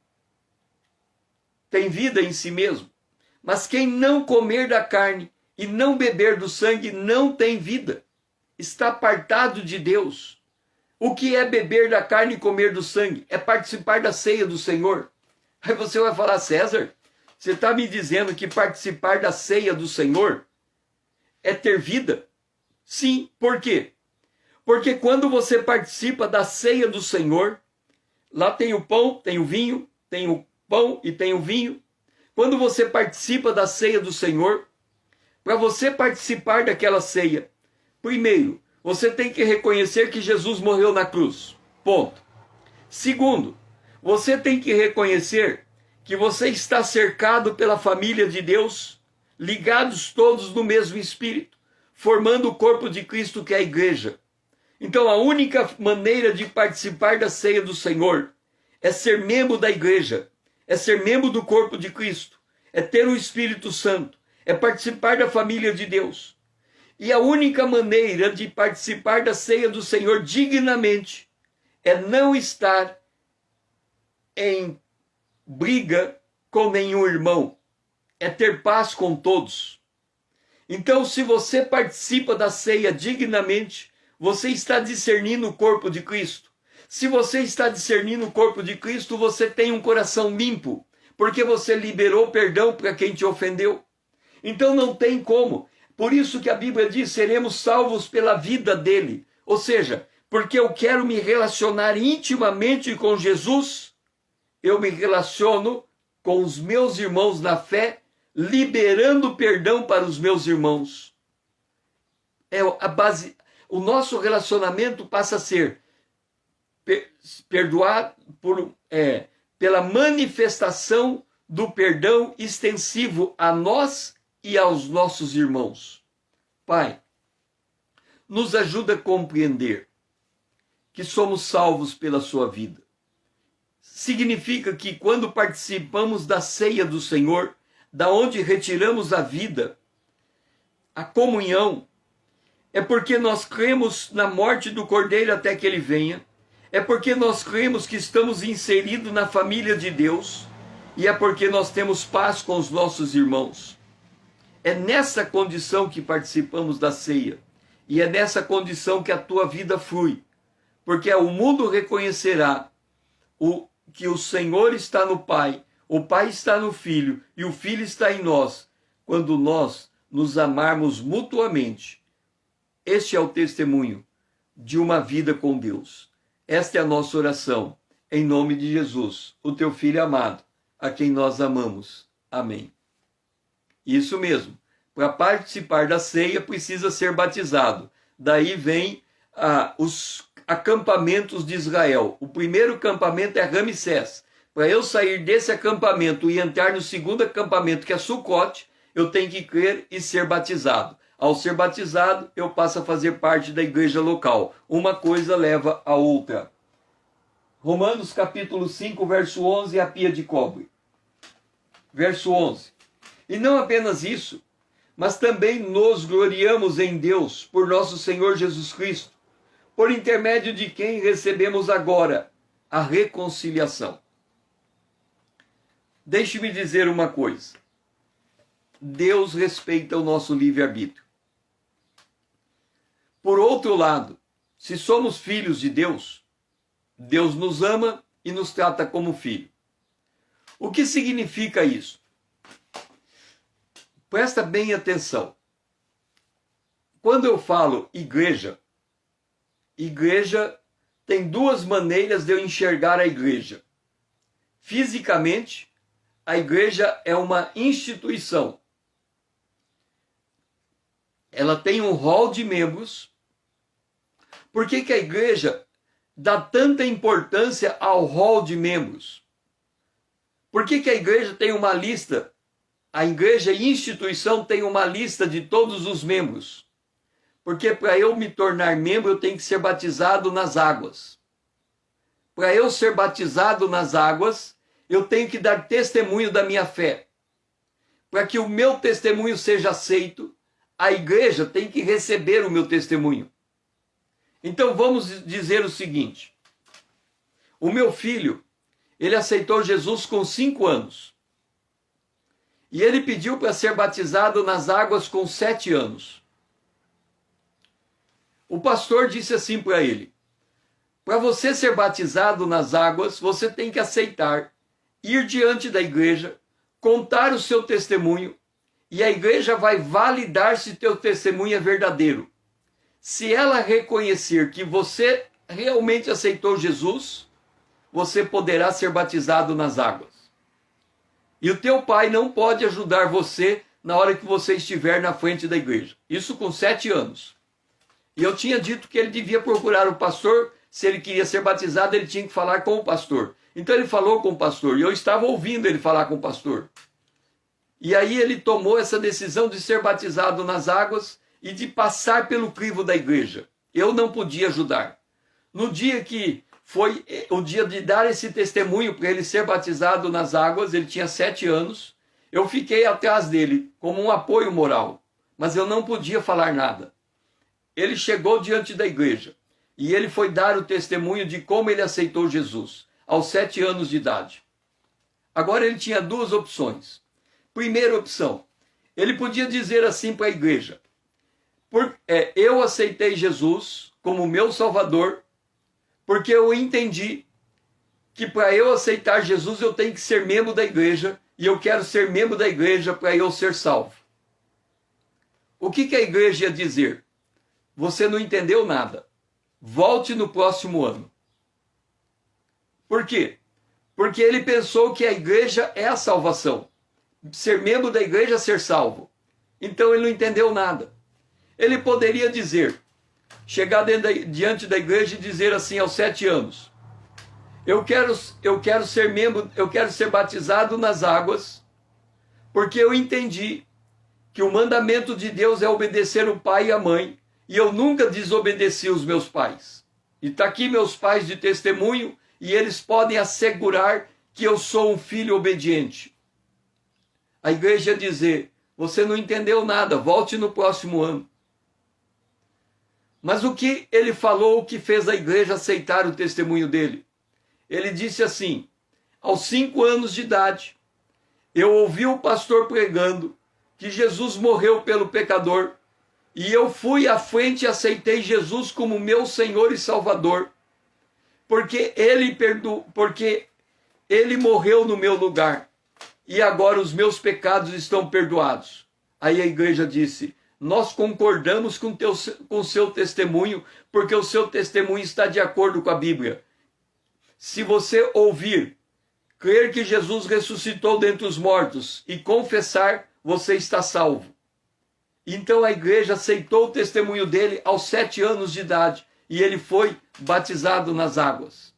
tem vida em si mesmo. Mas quem não comer da carne e não beber do sangue não tem vida. Está apartado de Deus. O que é beber da carne e comer do sangue? É participar da ceia do Senhor. Aí você vai falar: César, você está me dizendo que participar da ceia do Senhor é ter vida? Sim, por quê? Porque quando você participa da ceia do Senhor, lá tem o pão, tem o vinho, tem o pão e tem o vinho. Quando você participa da ceia do Senhor, para você participar daquela ceia, primeiro, você tem que reconhecer que Jesus morreu na cruz. Ponto. Segundo, você tem que reconhecer que você está cercado pela família de Deus, ligados todos no mesmo Espírito, formando o corpo de Cristo, que é a igreja. Então a única maneira de participar da ceia do Senhor é ser membro da igreja, é ser membro do corpo de Cristo, é ter o Espírito Santo, é participar da família de Deus. E a única maneira de participar da ceia do Senhor dignamente é não estar em briga com nenhum irmão, é ter paz com todos. Então, se você participa da ceia dignamente, você está discernindo o corpo de Cristo. Se você está discernindo o corpo de Cristo, você tem um coração limpo, porque você liberou perdão para quem te ofendeu. Então não tem como. Por isso que a Bíblia diz: seremos salvos pela vida dele. Ou seja, porque eu quero me relacionar intimamente com Jesus, eu me relaciono com os meus irmãos na fé, liberando perdão para os meus irmãos. É a base. O nosso relacionamento passa a ser perdoar pela manifestação do perdão extensivo a nós e aos nossos irmãos. Pai, nos ajuda a compreender que somos salvos pela sua vida. Significa que quando participamos da ceia do Senhor, da onde retiramos a vida, a comunhão, é porque nós cremos na morte do Cordeiro até que ele venha, é porque nós cremos que estamos inseridos na família de Deus, e é porque nós temos paz com os nossos irmãos. É nessa condição que participamos da ceia, e é nessa condição que a tua vida flui, porque o mundo reconhecerá que o Senhor está no Pai, o Pai está no Filho e o Filho está em nós, quando nós nos amarmos mutuamente. Este é o testemunho de uma vida com Deus. Esta é a nossa oração, em nome de Jesus, o teu Filho amado, a quem nós amamos. Amém. Isso mesmo. Para participar da ceia precisa ser batizado. Daí vem os acampamentos de Israel. O primeiro acampamento é Ramsés. Para eu sair desse acampamento e entrar no segundo acampamento, que é Sucote, eu tenho que crer e ser batizado. Ao ser batizado, eu passo a fazer parte da igreja local. Uma coisa leva a outra. Romanos capítulo 5, verso 11, a pia de cobre. Verso 11. E não apenas isso, mas também nos gloriamos em Deus por nosso Senhor Jesus Cristo, por intermédio de quem recebemos agora a reconciliação. Deixe-me dizer uma coisa. Deus respeita o nosso livre-arbítrio. Por outro lado, se somos filhos de Deus, Deus nos ama e nos trata como filho. O que significa isso? Presta bem atenção. Quando eu falo igreja, igreja tem duas maneiras de eu enxergar a igreja. Fisicamente, a igreja é uma instituição. Ela tem um rol de membros. Por que a igreja dá tanta importância ao rol de membros? Por que a igreja tem uma lista? A igreja e instituição tem uma lista de todos os membros. Porque para eu me tornar membro, eu tenho que ser batizado nas águas. Para eu ser batizado nas águas, eu tenho que dar testemunho da minha fé. Para que o meu testemunho seja aceito, a igreja tem que receber o meu testemunho. Então vamos dizer o seguinte. O meu filho, ele aceitou Jesus com 5 anos. E ele pediu para ser batizado nas águas com 7 anos. O pastor disse assim para ele: para você ser batizado nas águas, você tem que aceitar, ir diante da igreja, contar o seu testemunho, e a igreja vai validar se teu testemunho é verdadeiro. Se ela reconhecer que você realmente aceitou Jesus, você poderá ser batizado nas águas. E o teu pai não pode ajudar você na hora que você estiver na frente da igreja. Isso com 7 anos. E eu tinha dito que ele devia procurar o pastor. Se ele queria ser batizado, ele tinha que falar com o pastor. Então ele falou com o pastor. E eu estava ouvindo ele falar com o pastor. E aí ele tomou essa decisão de ser batizado nas águas e de passar pelo crivo da igreja. Eu não podia ajudar. No dia que foi o dia de dar esse testemunho para ele ser batizado nas águas, ele tinha 7 anos, eu fiquei atrás dele como um apoio moral, mas eu não podia falar nada. Ele chegou diante da igreja e ele foi dar o testemunho de como ele aceitou Jesus, aos 7 anos de idade. Agora ele tinha 2 opções. Primeira opção, ele podia dizer assim para a igreja: eu aceitei Jesus como meu Salvador, porque eu entendi que para eu aceitar Jesus eu tenho que ser membro da igreja, e eu quero ser membro da igreja para eu ser salvo. O que a igreja ia dizer? Você não entendeu nada. Volte no próximo ano. Por quê? Porque ele pensou que a igreja é a salvação. Ser membro da igreja é ser salvo. Então ele não entendeu nada. Ele poderia dizer, chegar diante da igreja e dizer assim aos 7 anos: eu quero ser membro, eu quero ser batizado nas águas, porque eu entendi que o mandamento de Deus é obedecer o pai e a mãe, e eu nunca desobedeci os meus pais. E está aqui meus pais de testemunho, e eles podem assegurar que eu sou um filho obediente. A igreja ia dizer: você não entendeu nada, volte no próximo ano. Mas o que ele falou que fez a igreja aceitar o testemunho dele? Ele disse assim: aos 5 anos de idade, eu ouvi o pastor pregando que Jesus morreu pelo pecador, e eu fui à frente e aceitei Jesus como meu Senhor e Salvador, porque ele morreu no meu lugar e agora os meus pecados estão perdoados. Aí a igreja disse: nós concordamos com o seu testemunho, porque o seu testemunho está de acordo com a Bíblia. Se você ouvir, crer que Jesus ressuscitou dentre os mortos e confessar, você está salvo. Então a igreja aceitou o testemunho dele aos 7 anos de idade e ele foi batizado nas águas.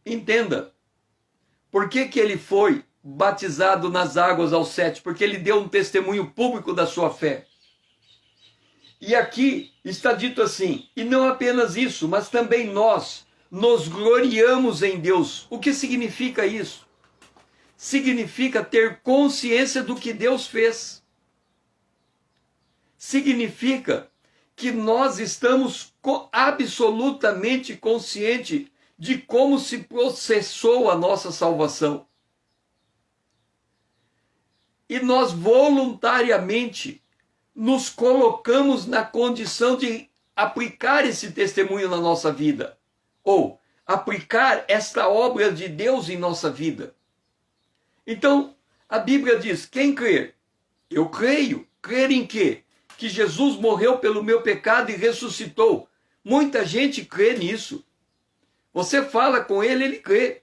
Entenda, por que ele foi batizado nas águas aos 7? Porque ele deu um testemunho público da sua fé. E aqui está dito assim: e não apenas isso, mas também nós nos gloriamos em Deus. O que significa isso? Significa ter consciência do que Deus fez. Significa que nós estamos absolutamente conscientes de como se processou a nossa salvação. E nós voluntariamente nos colocamos na condição de aplicar esse testemunho na nossa vida, ou aplicar esta obra de Deus em nossa vida. Então, a Bíblia diz: quem crer? Eu creio. Crer em quê? Que Jesus morreu pelo meu pecado e ressuscitou. Muita gente crê nisso. Você fala com ele, ele crê.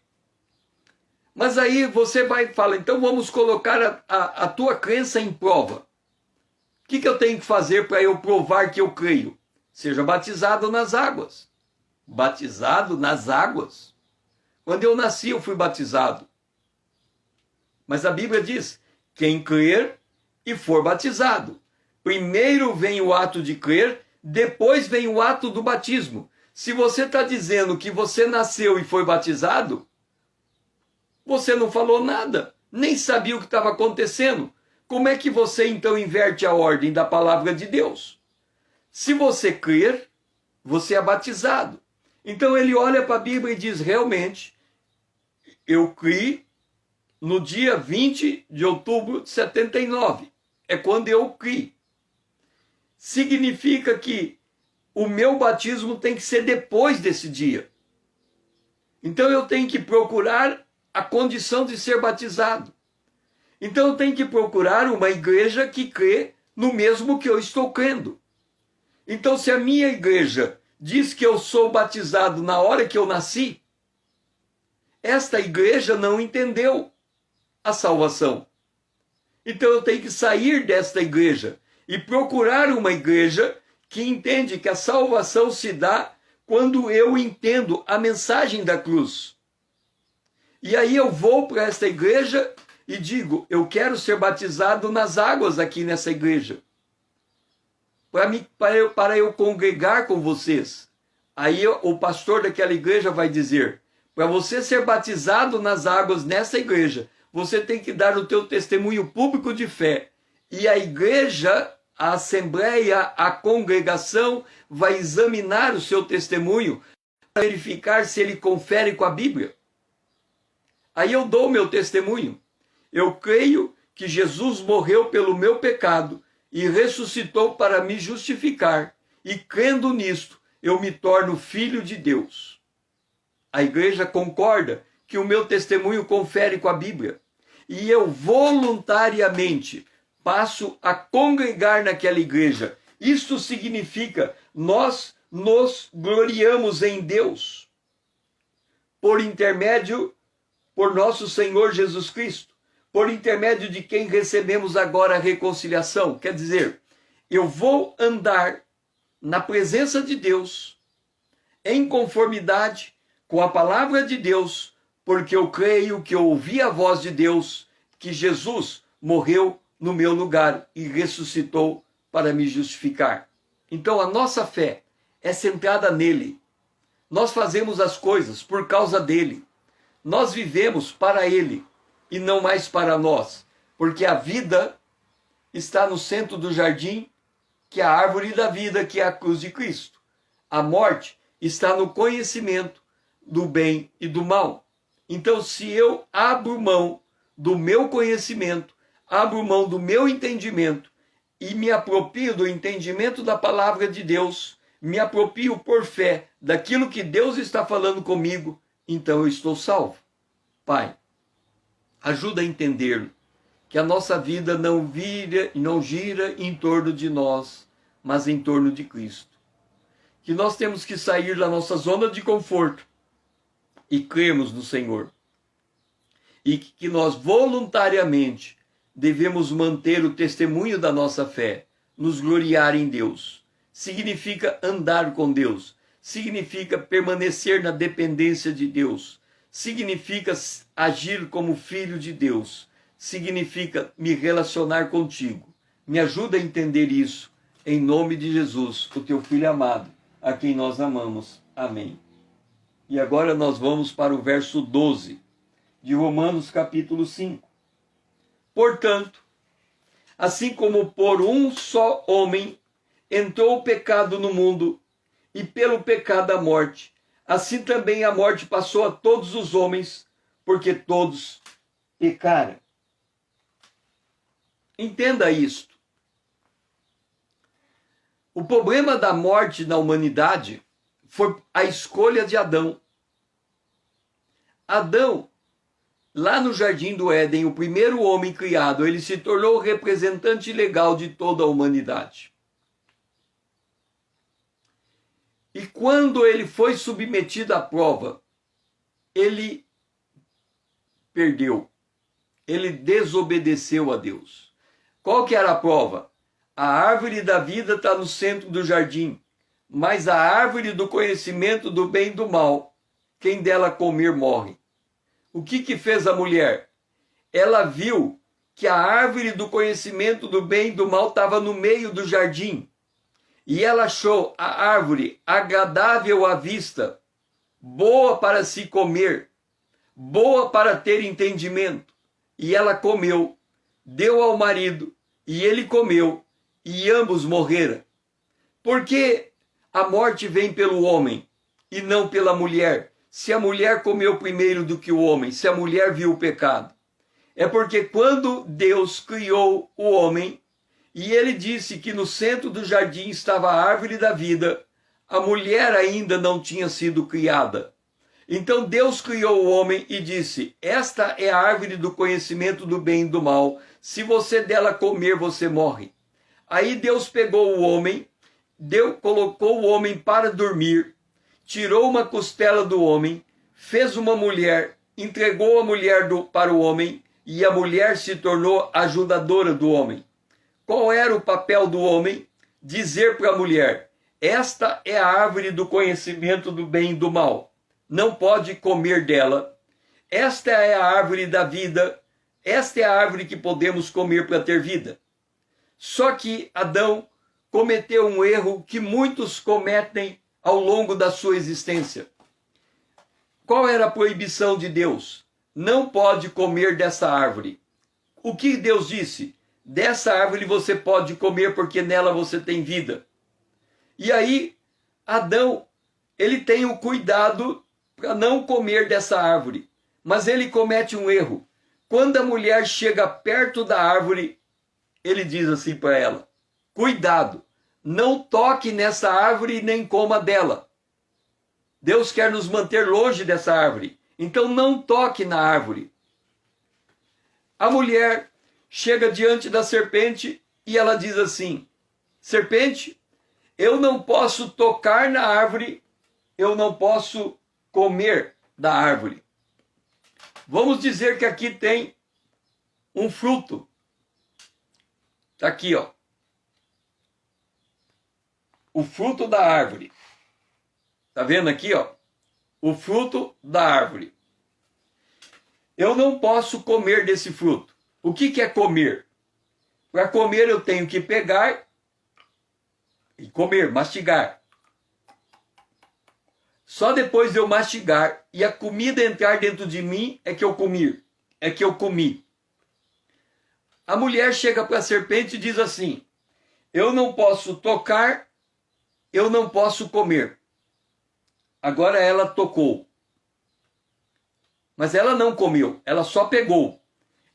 Mas aí você vai e fala: então vamos colocar a tua crença em prova. O que eu tenho que fazer para eu provar que eu creio? Seja batizado nas águas. Batizado nas águas? Quando eu nasci eu fui batizado. Mas a Bíblia diz: quem crer e for batizado. Primeiro vem o ato de crer, depois vem o ato do batismo. Se você está dizendo que você nasceu e foi batizado, você não falou nada, nem sabia o que estava acontecendo. Como é que você então inverte a ordem da palavra de Deus? Se você crer, você é batizado. Então ele olha para a Bíblia e diz: realmente, eu criei no dia 20 de outubro de 79. É quando eu criei. Significa que o meu batismo tem que ser depois desse dia. Então eu tenho que procurar a condição de ser batizado. Então eu tenho que procurar uma igreja que crê no mesmo que eu estou crendo. Então se a minha igreja diz que eu sou batizado na hora que eu nasci, esta igreja não entendeu a salvação. Então eu tenho que sair desta igreja e procurar uma igreja que entende que a salvação se dá quando eu entendo a mensagem da cruz. E aí eu vou para esta igreja e digo: eu quero ser batizado nas águas aqui nessa igreja, para eu congregar com vocês. Aí o pastor daquela igreja vai dizer: para você ser batizado nas águas nessa igreja, você tem que dar o teu testemunho público de fé. E a igreja, a assembleia, a congregação vai examinar o seu testemunho para verificar se ele confere com a Bíblia. Aí eu dou o meu testemunho. Eu creio que Jesus morreu pelo meu pecado e ressuscitou para me justificar. E crendo nisto, eu me torno filho de Deus. A igreja concorda que o meu testemunho confere com a Bíblia. E eu voluntariamente passo a congregar naquela igreja. Isto significa: nós nos gloriamos em Deus por nosso Senhor Jesus Cristo, por intermédio de quem recebemos agora a reconciliação. Quer dizer, eu vou andar na presença de Deus em conformidade com a palavra de Deus, porque eu creio que eu ouvi a voz de Deus, que Jesus morreu no meu lugar e ressuscitou para me justificar. Então a nossa fé é centrada nele. Nós fazemos as coisas por causa dele. Nós vivemos para ele e não mais para nós, porque a vida está no centro do jardim, que é a árvore da vida, que é a cruz de Cristo. A morte está no conhecimento do bem e do mal. Então, se eu abro mão do meu conhecimento, abro mão do meu entendimento e me aproprio do entendimento da palavra de Deus, me aproprio por fé daquilo que Deus está falando comigo, então eu estou salvo. Pai, ajuda a entender que a nossa vida não gira em torno de nós, mas em torno de Cristo. Que nós temos que sair da nossa zona de conforto e crermos no Senhor. E que nós voluntariamente devemos manter o testemunho da nossa fé, nos gloriar em Deus. Significa andar com Deus, significa permanecer na dependência de Deus, significa agir como filho de Deus, significa me relacionar contigo. Me ajuda a entender isso, em nome de Jesus, o teu Filho amado, a quem nós amamos. Amém. E agora nós vamos para o verso 12 de Romanos capítulo 5. Portanto, assim como por um só homem entrou o pecado no mundo, e pelo pecado a morte, assim também a morte passou a todos os homens, porque todos pecaram. Entenda isto. O problema da morte na humanidade foi a escolha de Adão. Adão, lá no Jardim do Éden, o primeiro homem criado, ele se tornou o representante legal de toda a humanidade. E quando ele foi submetido à prova, ele perdeu. Ele desobedeceu a Deus. Qual que era a prova? A árvore da vida está no centro do jardim, mas a árvore do conhecimento do bem e do mal, quem dela comer morre. O que fez a mulher? Ela viu que a árvore do conhecimento do bem e do mal estava no meio do jardim. E ela achou a árvore agradável à vista, boa para se comer, boa para ter entendimento. E ela comeu, deu ao marido, e ele comeu, e ambos morreram. Porque a morte vem pelo homem, e não pela mulher. Se a mulher comeu primeiro do que o homem, se a mulher viu o pecado. É porque quando Deus criou o homem, e ele disse que no centro do jardim estava a árvore da vida, a mulher ainda não tinha sido criada. Então Deus criou o homem e disse: esta é a árvore do conhecimento do bem e do mal, se você dela comer, você morre. Aí Deus pegou o homem, colocou o homem para dormir, tirou uma costela do homem, fez uma mulher, entregou a mulher para o homem, e a mulher se tornou ajudadora do homem. Qual era o papel do homem? Dizer para a mulher: esta é a árvore do conhecimento do bem e do mal. Não pode comer dela. Esta é a árvore da vida. Esta é a árvore que podemos comer para ter vida. Só que Adão cometeu um erro que muitos cometem ao longo da sua existência. Qual era a proibição de Deus? Não pode comer dessa árvore. O que Deus disse? Dessa árvore você pode comer porque nela você tem vida. E aí, Adão, ele tem o cuidado para não comer dessa árvore. Mas ele comete um erro. Quando a mulher chega perto da árvore, ele diz assim para ela: cuidado, não toque nessa árvore e nem coma dela. Deus quer nos manter longe dessa árvore. Então não toque na árvore. A mulher chega diante da serpente e ela diz assim: serpente, eu não posso tocar na árvore, eu não posso comer da árvore. Vamos dizer que aqui tem um fruto. Está aqui, ó. O fruto da árvore. Está vendo aqui, ó? O fruto da árvore. Eu não posso comer desse fruto. O que é comer? Para comer eu tenho que pegar e comer, mastigar. Só depois de eu mastigar e a comida entrar dentro de mim é que eu comi. A mulher chega para a serpente e diz assim: eu não posso tocar, eu não posso comer. Agora ela tocou. Mas ela não comeu, ela só pegou.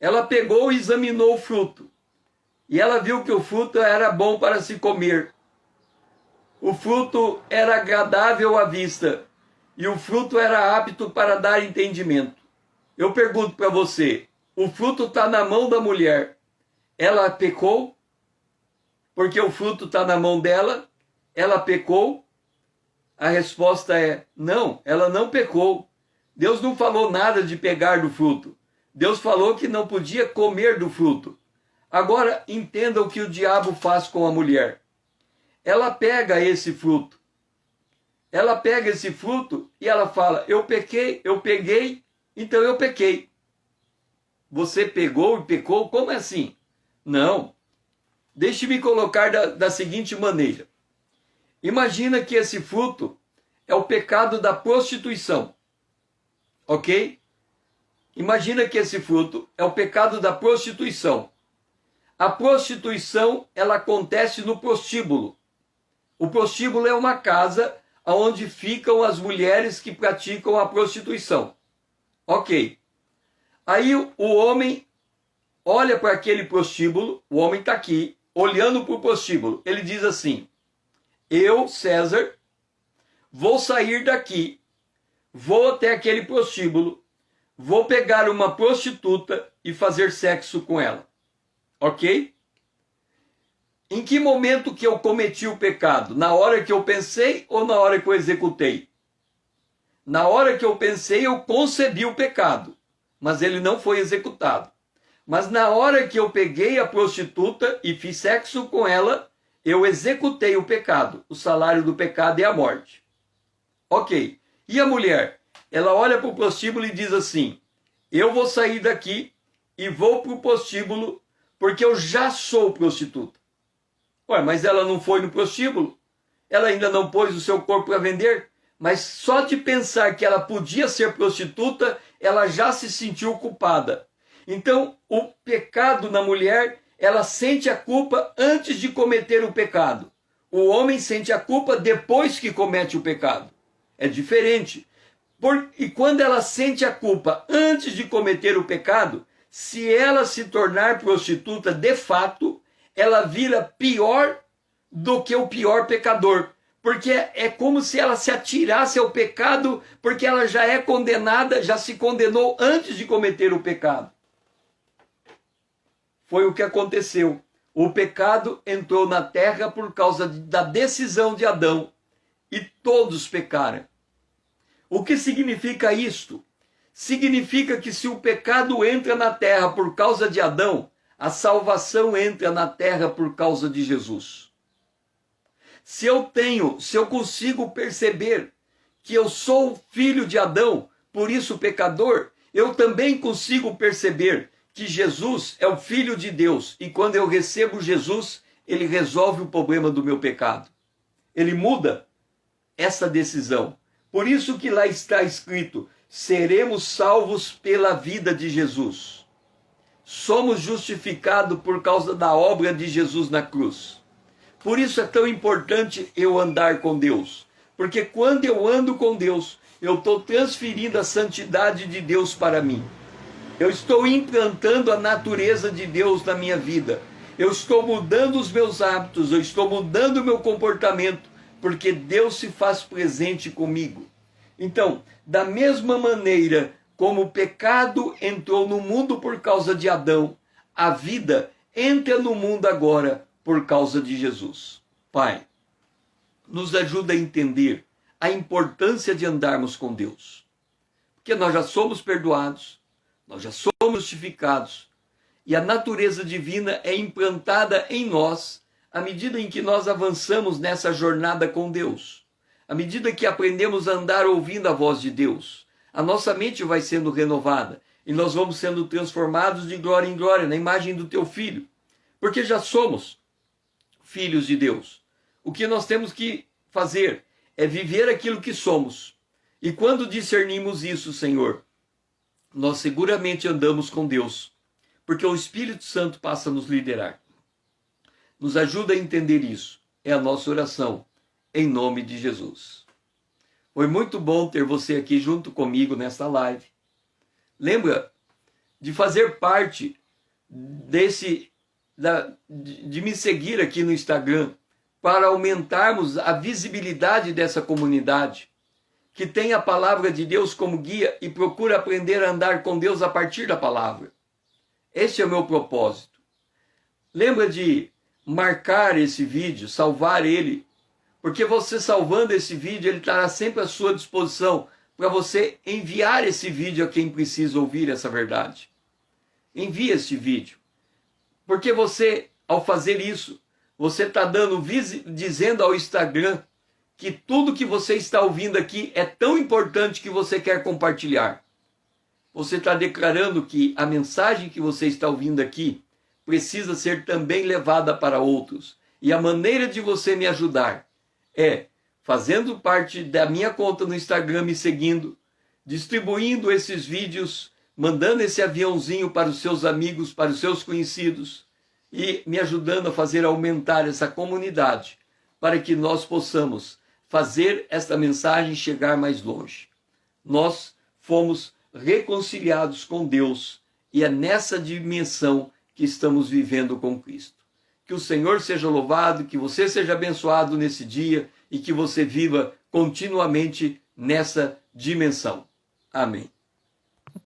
Ela pegou e examinou o fruto. E ela viu que o fruto era bom para se comer. O fruto era agradável à vista e o fruto era apto para dar entendimento. Eu pergunto para você, o fruto está na mão da mulher, ela pecou? Porque o fruto está na mão dela, ela pecou? A resposta é, não, ela não pecou. Deus não falou nada de pegar do fruto. Deus falou que não podia comer do fruto. Agora, entenda o que o diabo faz com a mulher. Ela pega esse fruto. Ela pega esse fruto e ela fala, eu pequei, eu peguei, então eu pequei. Você pegou e pecou? Como é assim? Não. Deixe-me colocar da seguinte maneira. Imagina que esse fruto é o pecado da prostituição. Ok? Imagina que esse fruto é o pecado da prostituição. A prostituição, ela acontece no prostíbulo. O prostíbulo é uma casa onde ficam as mulheres que praticam a prostituição. Ok. Aí o homem olha para aquele prostíbulo, o homem está aqui, olhando para o prostíbulo. Ele diz assim, eu, César, vou sair daqui, vou até aquele prostíbulo, vou pegar uma prostituta e fazer sexo com ela. Ok? Em que momento que eu cometi o pecado? Na hora que eu pensei ou na hora que eu executei? Na hora que eu pensei, eu concebi o pecado, mas ele não foi executado. Mas na hora que eu peguei a prostituta e fiz sexo com ela, eu executei o pecado. O salário do pecado é a morte. Ok. E a mulher? Ela olha para o prostíbulo e diz assim, eu vou sair daqui e vou para o prostíbulo porque eu já sou prostituta. Ué, mas ela não foi no prostíbulo? Ela ainda não pôs o seu corpo para vender? Mas só de pensar que ela podia ser prostituta, ela já se sentiu culpada. Então, o pecado na mulher, ela sente a culpa antes de cometer o pecado. O homem sente a culpa depois que comete o pecado. É diferente. E quando ela sente a culpa antes de cometer o pecado, se ela se tornar prostituta de fato, ela vira pior do que o pior pecador. Porque é como se ela se atirasse ao pecado, porque ela já é condenada, já se condenou antes de cometer o pecado. Foi o que aconteceu. O pecado entrou na terra por causa da decisão de Adão. E todos pecaram. O que significa isto? Significa que se o pecado entra na terra por causa de Adão, a salvação entra na terra por causa de Jesus. Se eu consigo perceber que eu sou filho de Adão, por isso pecador, eu também consigo perceber que Jesus é o Filho de Deus. E quando eu recebo Jesus, ele resolve o problema do meu pecado. Ele muda essa decisão. Por isso que lá está escrito, seremos salvos pela vida de Jesus. Somos justificados por causa da obra de Jesus na cruz. Por isso é tão importante eu andar com Deus. Porque quando eu ando com Deus, eu estou transferindo a santidade de Deus para mim. Eu estou implantando a natureza de Deus na minha vida. Eu estou mudando os meus hábitos, eu estou mudando o meu comportamento, porque Deus se faz presente comigo. Então, da mesma maneira como o pecado entrou no mundo por causa de Adão, a vida entra no mundo agora por causa de Jesus. Pai, nos ajuda a entender a importância de andarmos com Deus. Porque nós já somos perdoados, nós já somos justificados, e a natureza divina é implantada em nós à medida em que nós avançamos nessa jornada com Deus. À medida que aprendemos a andar ouvindo a voz de Deus, a nossa mente vai sendo renovada e nós vamos sendo transformados de glória em glória na imagem do teu Filho, porque já somos filhos de Deus. O que nós temos que fazer é viver aquilo que somos. E quando discernimos isso, Senhor, nós seguramente andamos com Deus, porque o Espírito Santo passa a nos liderar. Nos ajuda a entender isso. É a nossa oração, em nome de Jesus. Foi muito bom ter você aqui junto comigo nessa live. Lembra de fazer parte de me seguir aqui no Instagram, para aumentarmos a visibilidade dessa comunidade, que tem a palavra de Deus como guia e procura aprender a andar com Deus a partir da palavra. Este é o meu propósito. Lembra de marcar esse vídeo, salvar ele, porque você salvando esse vídeo, ele estará sempre à sua disposição para você enviar esse vídeo a quem precisa ouvir essa verdade. Envie este vídeo, porque você, ao fazer isso, você está dizendo ao Instagram que tudo que você está ouvindo aqui é tão importante que você quer compartilhar. Você está declarando que a mensagem que você está ouvindo aqui precisa ser também levada para outros. E a maneira de você me ajudar é fazendo parte da minha conta no Instagram, me seguindo, distribuindo esses vídeos, mandando esse aviãozinho para os seus amigos, para os seus conhecidos, e me ajudando a fazer aumentar essa comunidade, para que nós possamos fazer esta mensagem chegar mais longe. Nós fomos reconciliados com Deus e é nessa dimensão que estamos vivendo com Cristo. Que o Senhor seja louvado, que você seja abençoado nesse dia e que você viva continuamente nessa dimensão. Amém.